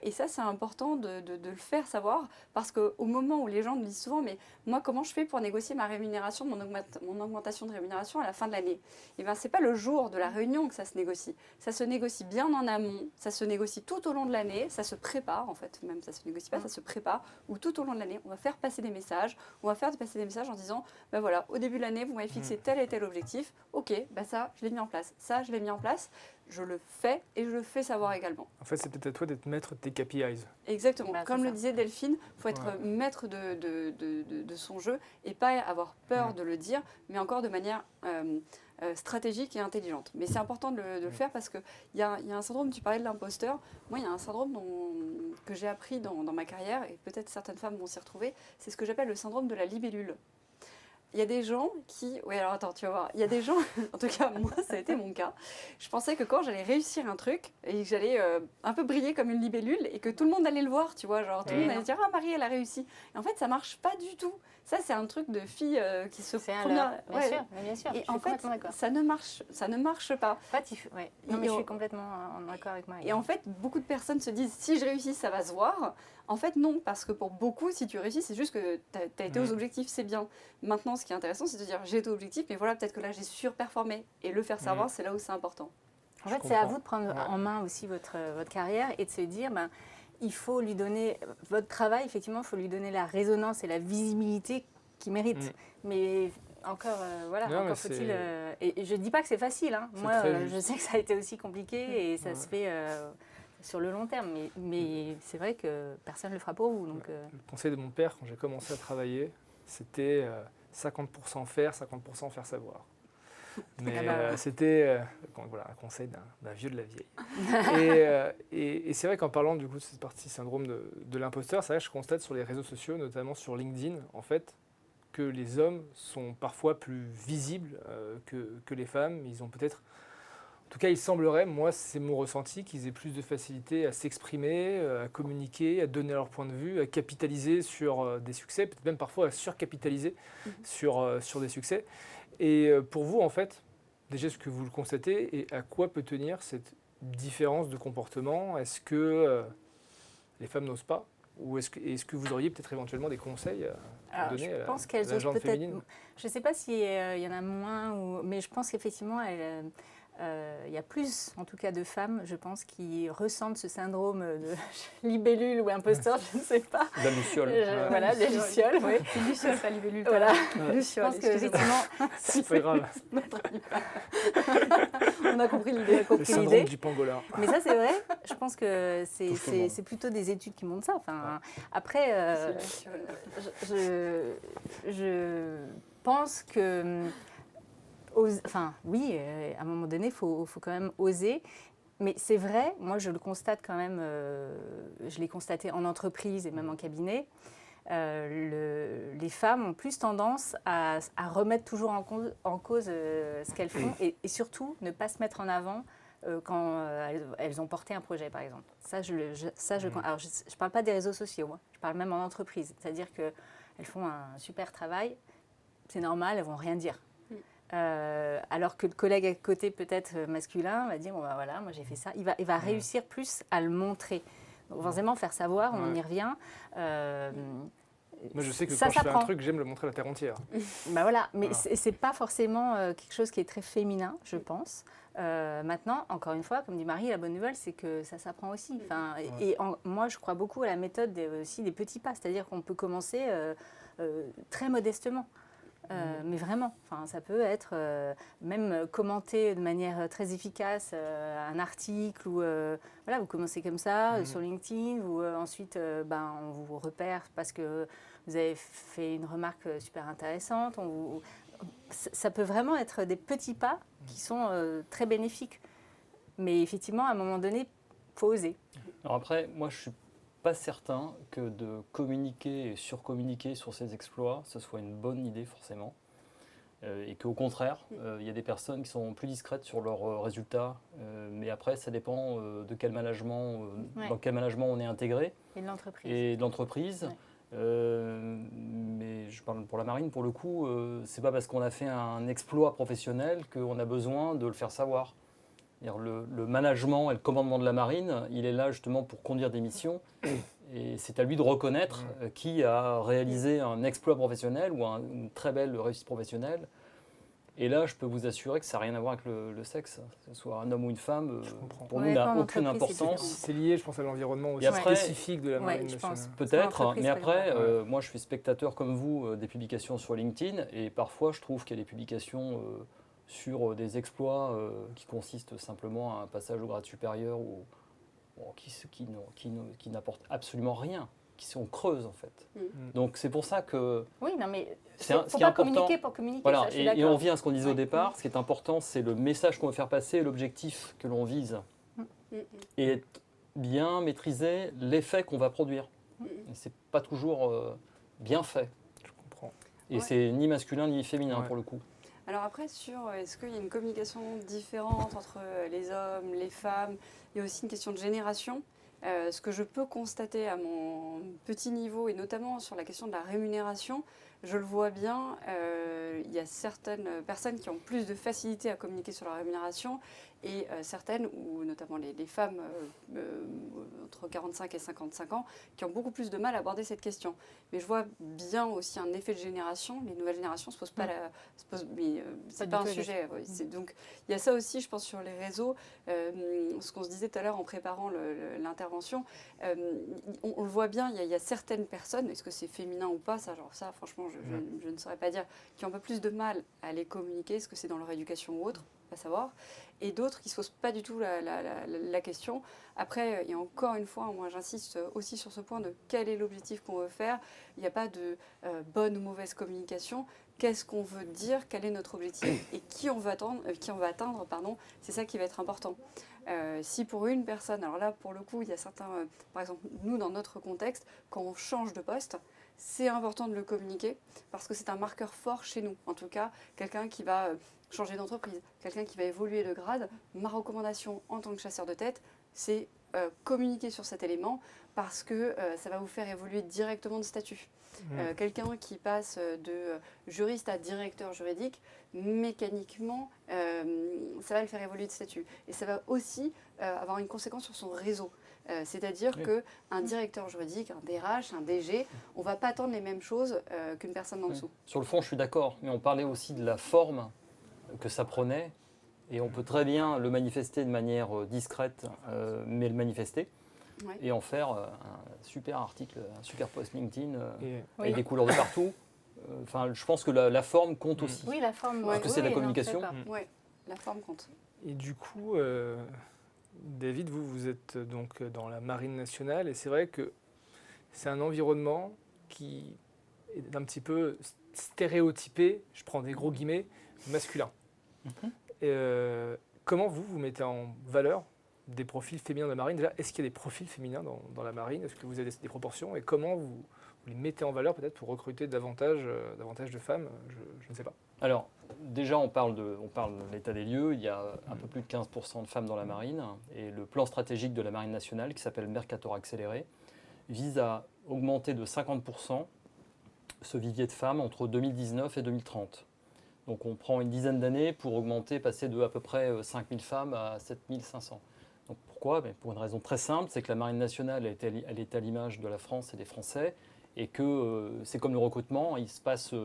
Et ça, c'est important de le faire savoir, parce qu'au moment où les gens me disent souvent « mais moi, comment je fais pour négocier ma rémunération, mon augmentation de rémunération à la fin de l'année ?» Eh bien, ce n'est pas le jour de la réunion que ça se négocie. Ça se négocie bien en amont, ça se négocie tout au long de l'année, ça se prépare en fait, même ça ne se négocie pas, ça se prépare, où tout au long de l'année, on va faire passer des messages, en disant « voilà, au début de l'année, vous m'avez fixé tel et tel objectif, ok, ça, je l'ai mis en place, ça, je l'ai mis en place. » Je le fais et je le fais savoir également. En fait, c'est peut-être à toi d'être maître de tes KPIs. Exactement. Bah, Comme le ça. disait Delphine, il faut être maître de son jeu et pas avoir peur de le dire, mais encore de manière stratégique et intelligente. Mais c'est important de le faire, parce qu'il y a un syndrome, tu parlais de l'imposteur. Moi, il y a un syndrome que j'ai appris dans ma carrière, et peut-être certaines femmes vont s'y retrouver, c'est ce que j'appelle le syndrome de la libellule. il y a des gens qui... Oui, alors attends, tu vas voir. Il y a des gens, en tout cas, moi, ça a été mon cas. Je pensais que quand j'allais réussir un truc et que j'allais un peu briller comme une libellule et que tout le monde allait le voir, tu vois, genre tout le monde allait dire « Ah, Marie, elle a réussi ». Et en fait, ça marche pas du tout. Ça, c'est un truc de fille qui se... C'est un leurre, bien sûr. Et en fait, ça ne marche pas. En fait, non, mais je suis complètement en accord avec Marie. Et en fait, beaucoup de personnes se disent « Si je réussis, ça va se voir ». En fait, non, parce que pour beaucoup, si tu réussis, c'est juste que tu as été aux objectifs, c'est bien. Maintenant, ce qui est intéressant, c'est de dire j'ai été aux objectifs, mais voilà, peut-être que là, j'ai surperformé. Et le faire savoir, c'est là où c'est important. En fait, c'est à vous de prendre en main aussi votre carrière et de se dire, il faut lui donner, votre travail, effectivement, il faut lui donner la résonance et la visibilité qu'il mérite. Mais encore, encore faut-il... et je ne dis pas que c'est facile. Hein. Moi, je sais que ça a été aussi compliqué et ça se fait... sur le long terme, mais c'est vrai que personne ne le fera pour vous. Donc, Le conseil de mon père, quand j'ai commencé à travailler, c'était 50% faire, 50% faire savoir. Mais c'était un conseil d'un vieux de la vieille. et c'est vrai qu'en parlant du coup de cette partie syndrome de l'imposteur, c'est vrai que je constate sur les réseaux sociaux, notamment sur LinkedIn, en fait, que les hommes sont parfois plus visibles que les femmes. Ils ont peut-être... En tout cas, il semblerait, moi c'est mon ressenti, qu'ils aient plus de facilité à s'exprimer, à communiquer, à donner leur point de vue, à capitaliser sur des succès, peut-être même parfois à surcapitaliser sur des succès. Et pour vous, en fait, déjà est-ce que vous le constatez et à quoi peut tenir cette différence de comportement? Est-ce que les femmes n'osent pas? Ou est-ce que vous auriez peut-être éventuellement des conseils à donner je pense qu'elles à la osent gente peut-être. féminine? Je ne sais pas s'il y en a moins, mais je pense qu'effectivement, il y a plus, en tout cas, de femmes, je pense, qui ressentent ce syndrome de libellule ou imposteur, je ne sais pas. La luciole. Voilà, la luciole, oui. C'est luciole, pas libellule. Voilà. Luciole, je pense qu'effectivement, C'est pas grave. On a compris l'idée. Le syndrome du pangolin. Mais ça, c'est vrai. Je pense que c'est plutôt des études qui montrent ça. Enfin, après, je pense que... oui, à un moment donné, il faut quand même oser. Mais c'est vrai, moi je le constate quand même, je l'ai constaté en entreprise et même en cabinet, les femmes ont plus tendance à remettre toujours en cause ce qu'elles font et surtout ne pas se mettre en avant quand elles ont porté un projet, par exemple. Alors, je ne parle pas des réseaux sociaux, moi. Je parle même en entreprise. C'est-à-dire qu'elles font un super travail, c'est normal, elles ne vont rien dire. Alors que le collègue à côté, peut-être masculin, va dire, voilà, moi j'ai fait ça. Il va réussir plus à le montrer. Donc forcément, faire savoir, on y revient. Moi, je sais que quand je fais un truc, j'aime le montrer à la terre entière. Voilà, mais c'est pas forcément quelque chose qui est très féminin, je pense. Maintenant, encore une fois, comme dit Marie, la bonne nouvelle, c'est que ça s'apprend aussi. Enfin, moi, je crois beaucoup à la méthode aussi des petits pas. C'est-à-dire qu'on peut commencer très modestement. Mais vraiment, ça peut être même commenter de manière très efficace un article ou voilà, vous commencez comme ça sur LinkedIn, ou ensuite on vous repère parce que vous avez fait une remarque super intéressante. Ça peut vraiment être des petits pas qui sont très bénéfiques. Mais effectivement, à un moment donné, il faut oser. Alors après, moi je suis pas certain que de communiquer et surcommuniquer sur ses exploits, ce soit une bonne idée forcément. Et qu'au contraire, il y a des personnes qui sont plus discrètes sur leurs résultats. Mais après, ça dépend de quel management, dans quel management on est intégré. Et de l'entreprise. Et de l'entreprise. Mais je parle pour la marine, pour le coup, c'est pas parce qu'on a fait un exploit professionnel qu'on a besoin de le faire savoir. Le management et le commandement de la marine, il est là justement pour conduire des missions. Et c'est à lui de reconnaître qui a réalisé un exploit professionnel ou une très belle réussite professionnelle. Et là, je peux vous assurer que ça n'a rien à voir avec le sexe. Que ce soit un homme ou une femme, pour nous, n'a aucune importance. C'est lié, je pense, à l'environnement aussi après, spécifique de la marine nationale. Peut-être, mais après, moi, je suis spectateur comme vous des publications sur LinkedIn. Et parfois, je trouve qu'il y a des publications sur des exploits qui consistent simplement à un passage au grade supérieur ou qui n'apportent absolument rien, qui sont creuses en fait. Donc c'est pour ça que... Oui, non mais il ne faut pas communiquer pour communiquer. Voilà, ça, je suis et on vient à ce qu'on disait au départ, ce qui est important, c'est le message qu'on veut faire passer et l'objectif que l'on vise. Et bien maîtriser l'effet qu'on va produire. Ce n'est pas toujours bien fait. Je comprends. Et Ouais. c'est ni masculin ni féminin Ouais. pour le coup. Alors après, est-ce qu'il y a une communication différente entre les hommes, les femmes? Il y a aussi une question de génération. Ce que je peux constater à mon petit niveau, et notamment sur la question de la rémunération, je le vois bien, il y a certaines personnes qui ont plus de facilité à communiquer sur la rémunération et certaines, ou notamment les femmes entre 45 et 55 ans, qui ont beaucoup plus de mal à aborder cette question. Mais je vois bien aussi un effet de génération. Les nouvelles générations ne se posent pas c'est du pas tout un la sujet. Ouais, donc il y a ça aussi, je pense, sur les réseaux. Ce qu'on se disait tout à l'heure en préparant l'intervention, on le voit bien, il y a certaines personnes, est-ce que c'est féminin ou pas, ça franchement, je ne saurais pas dire, qui ont un peu plus de mal à les communiquer, est-ce que c'est dans leur éducation ou autre, pas savoir, et d'autres qui ne se posent pas du tout la question. Après, et encore une fois, moi j'insiste aussi sur ce point de quel est l'objectif qu'on veut faire. Il n'y a pas de bonne ou mauvaise communication. Qu'est-ce qu'on veut dire, quel est notre objectif et qui on va atteindre, pardon, c'est ça qui va être important. Si pour une personne, alors là pour le coup il y a certains, par exemple nous dans notre contexte, quand on change de poste, c'est important de le communiquer parce que c'est un marqueur fort chez nous. En tout cas, quelqu'un qui va changer d'entreprise, quelqu'un qui va évoluer de grade, ma recommandation en tant que chasseur de tête, c'est communiquer sur cet élément parce que ça va vous faire évoluer directement de statut. Quelqu'un qui passe de juriste à directeur juridique, mécaniquement, ça va le faire évoluer de statut. Et ça va aussi avoir une conséquence sur son réseau. C'est-à-dire qu'un directeur juridique, un DRH, un DG, on ne va pas attendre les mêmes choses qu'une personne en dessous. Sur le fond, je suis d'accord, mais on parlait aussi de la forme que ça prenait. Et on peut très bien le manifester de manière discrète, mais le manifester. Ouais. Et en faire un super article, un super post LinkedIn Et- avec Oui. des couleurs de partout. Enfin, je pense que la forme compte aussi. Oui, la forme. Parce que c'est de la non, communication. je suis d'accord. Ouais, la forme compte. Et du coup, David, vous êtes donc dans la Marine nationale et c'est vrai que c'est un environnement qui est un petit peu stéréotypé, je prends des gros guillemets, masculin. Et, comment vous mettez en valeur des profils féminins de la marine? Déjà, est-ce qu'il y a des profils féminins dans la marine? Est-ce que vous avez des proportions? Et comment vous les mettez en valeur peut-être pour recruter davantage de femmes? Je ne sais pas. Alors, déjà, on parle de l'état des lieux. Il y a un peu plus de 15% de femmes dans la marine. Et le plan stratégique de la Marine nationale, qui s'appelle Mercator Accéléré, vise à augmenter de 50% ce vivier de femmes entre 2019 et 2030. Donc on prend une dizaine d'années pour augmenter, passer de à peu près 5000 femmes à 7500. Donc pourquoi? Pour une raison très simple, c'est que la Marine nationale elle est à l'image de la France et des Français, et que c'est comme le recrutement, il se passe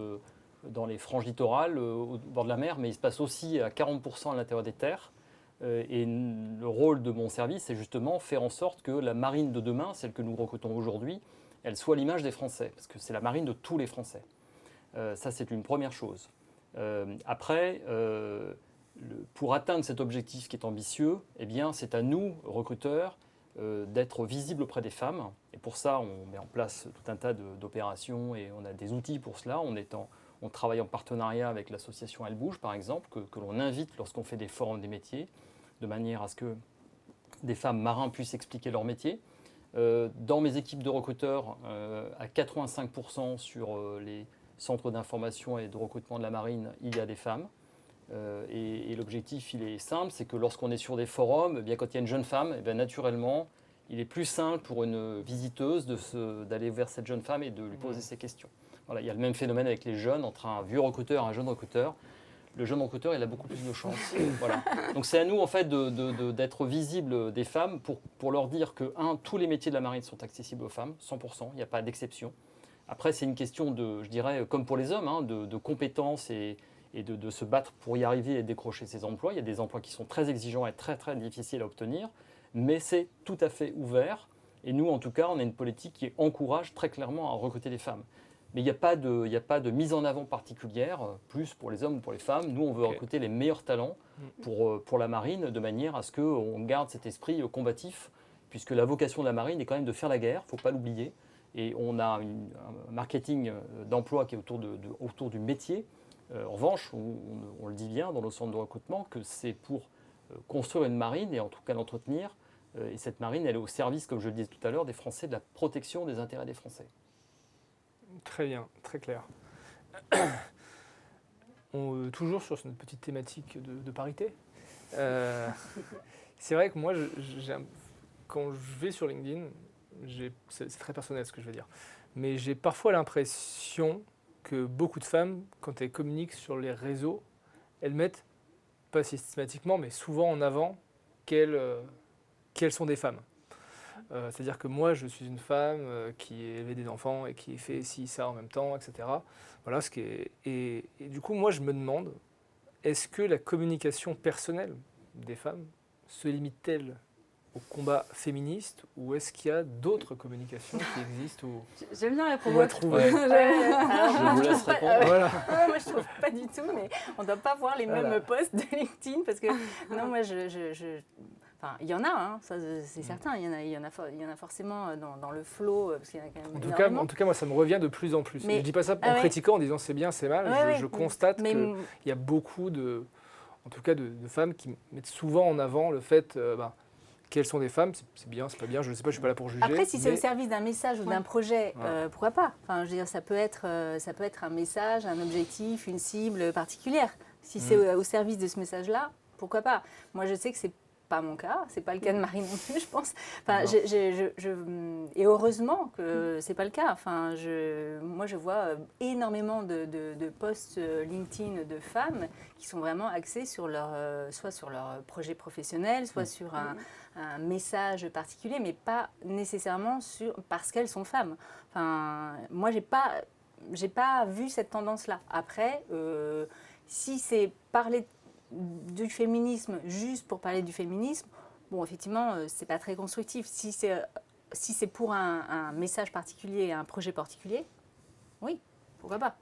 dans les franges littorales, au bord de la mer, mais il se passe aussi à 40% à l'intérieur des terres. Et le rôle de mon service, c'est justement faire en sorte que la marine de demain, celle que nous recrutons aujourd'hui, elle soit l'image des Français, parce que c'est la marine de tous les Français. Ça, c'est une première chose. Après, pour atteindre cet objectif qui est ambitieux, eh bien, c'est à nous, recruteurs, d'être visibles auprès des femmes. Et pour ça, on met en place tout un tas d'opérations et on a des outils pour cela. On travaille en partenariat avec l'association Elle Bouge, par exemple, que l'on invite lorsqu'on fait des forums des métiers, de manière à ce que des femmes marins puissent expliquer leur métier. Dans mes équipes de recruteurs, à 85% sur les centres d'information et de recrutement de la marine, il y a des femmes. Et l'objectif, il est simple, c'est que lorsqu'on est sur des forums, eh bien, quand il y a une jeune femme, eh bien, naturellement, il est plus simple pour une visiteuse d'aller vers cette jeune femme et de lui poser ses questions. Voilà, il y a le même phénomène avec les jeunes, entre un vieux recruteur et un jeune recruteur. Le jeune recruteur, il a beaucoup plus de chance. Voilà. Donc c'est à nous, en fait, d'être visible des femmes pour leur dire que, tous les métiers de la marine sont accessibles aux femmes, 100%, il n'y a pas d'exception. Après, c'est une question je dirais, comme pour les hommes, de compétences et de se battre pour y arriver et décrocher ces emplois. Il y a des emplois qui sont très exigeants et très, très difficiles à obtenir, mais c'est tout à fait ouvert. Et nous, en tout cas, on a une politique qui encourage très clairement à recruter des femmes. Mais il n'y a pas de mise en avant particulière, plus pour les hommes ou pour les femmes. Nous, on veut recruter les meilleurs talents pour la marine, de manière à ce qu'on garde cet esprit combatif, puisque la vocation de la marine est quand même de faire la guerre, il ne faut pas l'oublier. Et on a un marketing d'emploi qui est autour du métier. En revanche, on le dit bien dans nos centres de recrutement, que c'est pour construire une marine et en tout cas l'entretenir. Et cette marine, elle est au service, comme je le disais tout à l'heure, des Français, de la protection des intérêts des Français. Très bien, très clair. toujours sur notre petite thématique de parité, c'est vrai que moi, quand je vais sur LinkedIn, c'est très personnel ce que je veux dire, mais j'ai parfois l'impression que beaucoup de femmes, quand elles communiquent sur les réseaux, elles mettent, pas systématiquement, mais souvent en avant, qu'elles sont des femmes. C'est-à-dire que moi, je suis une femme qui a élevé des enfants et qui fait ci, ça en même temps, etc. Voilà, et du coup, moi, je me demande, est-ce que la communication personnelle des femmes se limite-t-elle au combat féministe ou est-ce qu'il y a d'autres communications qui existent ou J'aime bien la promo. on va trouver. Je vous laisse répondre. Voilà. Moi, je trouve pas du tout, mais on ne doit pas voir les Voilà. mêmes posts de LinkedIn parce que non, moi, enfin, il y en a, hein, ça c'est certain. Il y en a forcément dans le flow parce qu'il y en a quand même énormément. En tout cas, moi, ça me revient de plus en plus. Mais- Je dis pas ça en critiquant, en disant c'est bien, c'est mal. Ouais, je ouais. constate Mais qu'il y a beaucoup en tout cas, de femmes qui mettent souvent en avant le fait qu'elles sont des femmes. C'est bien, c'est pas bien. Je ne sais pas, je suis pas là pour juger. Après, si c'est au mais- service d'un message ou d'un projet, pourquoi pas? Enfin, je veux dire, ça peut être un message, un objectif, une cible particulière. Si c'est au service de ce message-là, pourquoi pas? Moi, je sais que c'est pas mon cas, c'est pas le cas de Marie non plus, je pense. Enfin, et heureusement que c'est pas le cas. Enfin, moi, je vois énormément de posts LinkedIn de femmes qui sont vraiment axés sur soit sur leur projet professionnel, soit sur un message particulier, mais pas nécessairement parce qu'elles sont femmes. Enfin, moi, j'ai pas vu cette tendance-là. Après, si c'est parler du féminisme juste pour parler du féminisme, bon, effectivement, c'est pas très constructif. Si c'est pour un message particulier, un projet particulier, oui, pourquoi pas.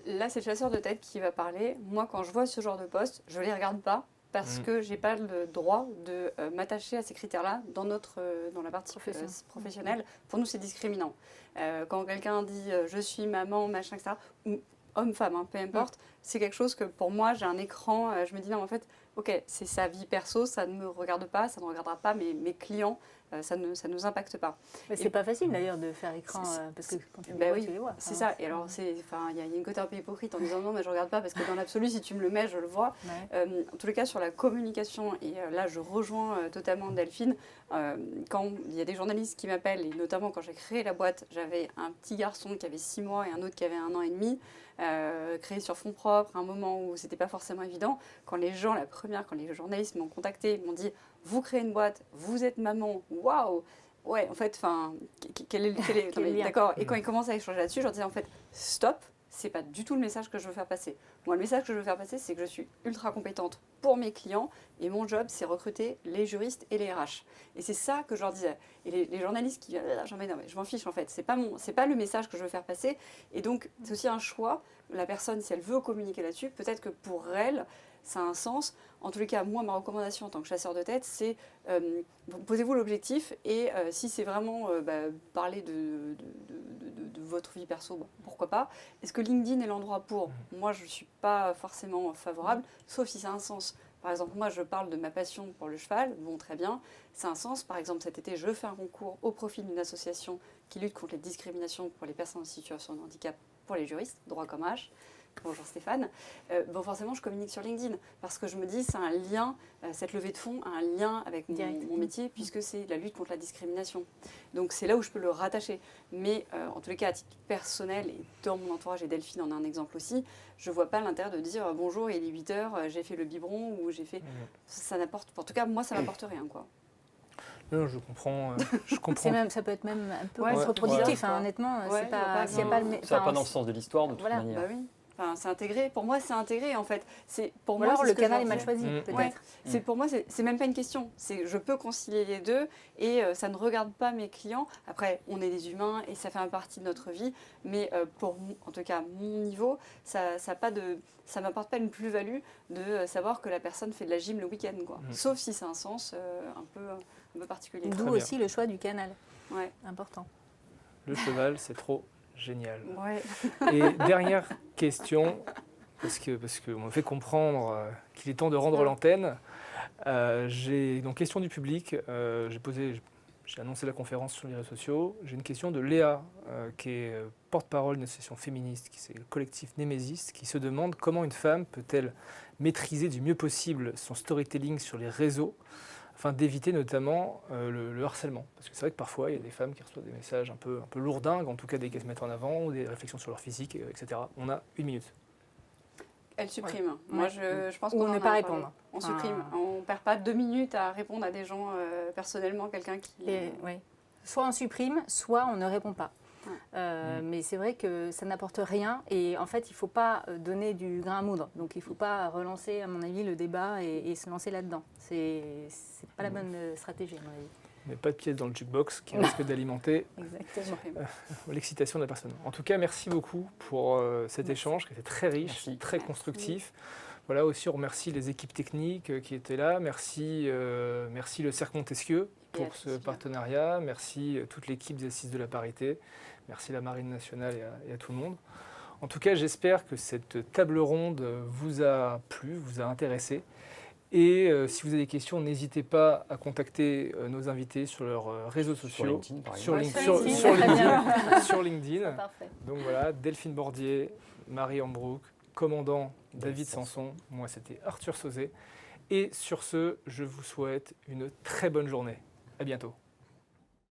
Là, c'est le chasseur de tête qui va parler. Moi, quand je vois ce genre de poste, je les regarde pas parce que j'ai pas le droit de m'attacher à ces critères-là dans la partie professionnelle. Pour nous, c'est discriminant. Quand quelqu'un dit je suis maman, machin, etc., ou homme-femme, peu importe, c'est quelque chose que pour moi, j'ai un écran, je me dis non, en fait, ok, c'est sa vie perso, ça ne me regarde pas, ça ne regardera pas mes clients, ça ne nous impacte pas. Mais c'est pas facile d'ailleurs de faire écran parce que quand tu les vois, tu les vois. C'est ça. Et alors, il y a une côté un peu hypocrite en disant non, mais je regarde pas parce que dans l'absolu, si tu me le mets, je le vois. Ouais. En tous les cas, sur la communication, et là, je rejoins totalement Delphine. Quand il y a des journalistes qui m'appellent, et notamment quand j'ai créé la boîte, j'avais un petit garçon qui avait 6 mois et un autre qui avait 1 an et demi. Créé sur fonds propres, à un moment où c'était pas forcément évident. Quand les journalistes m'ont contacté, m'ont dit vous créez une boîte, vous êtes maman, waouh, ouais, en fait, enfin, quel est d'accord. Et quand ils commencent à échanger là-dessus, je leur disais en fait stop, c'est pas du tout le message que je veux faire passer. Moi, le message que je veux faire passer, c'est que je suis ultra compétente pour mes clients et mon job, c'est recruter les juristes et les RH. Et c'est ça que je leur disais. Et les journalistes qui non mais je m'en fiche en fait, c'est pas le message que je veux faire passer. Et donc, c'est aussi un choix. La personne, si elle veut communiquer là-dessus, peut-être que pour elle, ça a un sens. En tous les cas, moi, ma recommandation en tant que chasseur de tête, c'est posez-vous l'objectif et si c'est vraiment parler de votre vie perso, bon, pourquoi pas. Est-ce que LinkedIn est l'endroit pour? Moi, je ne suis pas forcément favorable, sauf si ça a un sens. Par exemple, moi, je parle de ma passion pour le cheval. Bon, très bien, ça a un sens. Par exemple, cet été, je fais un concours au profit d'une association qui lutte contre les discriminations pour les personnes en situation de handicap pour les juristes, droit comme H. Bonjour Stéphane. Bon, forcément, je communique sur LinkedIn parce que je me dis, c'est un lien, cette levée de fonds a un lien avec mon métier puisque c'est la lutte contre la discrimination. Donc, c'est là où je peux le rattacher. Mais en tous les cas, à titre personnel et dans mon entourage, et Delphine en a un exemple aussi, je ne vois pas l'intérêt de dire bonjour, il est 8h, j'ai fait le biberon ou j'ai fait. Ça n'apporte, en tout cas, moi, ça n'apporte rien, quoi. Non, je comprends. Je comprends. Ça peut être même un peu Ouais, contre-productif, ouais. honnêtement. Ouais, c'est pas, s'il y a non, pas Ça va pas dans le sens de l'histoire, de toute Voilà. manière. Bah oui. Enfin, c'est intégré. Pour moi, c'est intégré en fait. Pour Ou moi, alors c'est le ce que je canal est leur mal dis. choisi, peut-être. Ouais. Pour moi, c'est même pas une question. Je peux concilier les deux et ça ne regarde pas mes clients. Après, on est des humains et ça fait partie de notre vie. Mais en tout cas, mon niveau, ça m'apporte pas une plus-value de savoir que la personne fait de la gym le week-end, quoi. Sauf si c'est un sens un peu particulier. D'où aussi le choix du canal. Ouais. Important. Le cheval, c'est trop génial. Ouais. Et dernière question, parce qu'on me fait comprendre qu'il est temps de rendre l'antenne. Donc, question du public. J'ai posé j'ai annoncé la conférence sur les réseaux sociaux. J'ai une question de Léa, qui est porte-parole d'une association féministe, qui c'est le collectif Némésis, qui se demande comment une femme peut-elle maîtriser du mieux possible son storytelling sur les réseaux afin d'éviter notamment le harcèlement. Parce que c'est vrai que parfois, il y a des femmes qui reçoivent des messages un peu lourdingues, en tout cas des qu'elles se mettent en avant, ou des réflexions sur leur physique, etc. On a 1 minute. Elle supprime. Ouais. Moi, je pense Ou qu'on ne en pas a répondre. parlé. On supprime. On ne perd pas 2 minutes à répondre à des gens personnellement, quelqu'un qui... Oui. Soit on supprime, soit on ne répond pas. Ouais. Mais c'est vrai que ça n'apporte rien et en fait il ne faut pas donner du grain à moudre. Donc il ne faut pas relancer à mon avis le débat et se lancer là-dedans. C'est pas la bonne stratégie à mon avis. Mais pas de pièces dans le jukebox qui risque d'alimenter Exactement. l'excitation de la personne. En tout cas, merci beaucoup pour cet échange qui était très riche, Merci. très constructif. Voilà, aussi on remercie les équipes techniques qui étaient là. Merci le Cercle Montesquieu Et à pour ce tous. partenariat. Merci toute l'équipe des Assises de la Parité. Merci la Marine nationale et à tout le monde. En tout cas, j'espère que cette table ronde vous a plu, vous a intéressé. Et si vous avez des questions, n'hésitez pas à contacter nos invités sur leurs réseaux sociaux. LinkedIn, par Sur exemple. LinkedIn, Sur LinkedIn. sur LinkedIn. Parfait. Donc voilà, Delphine Bordier, Marie Ambrook, commandant David Sanson. Moi, c'était Arthur Sauzet. Et sur ce, je vous souhaite une très bonne journée. À bientôt.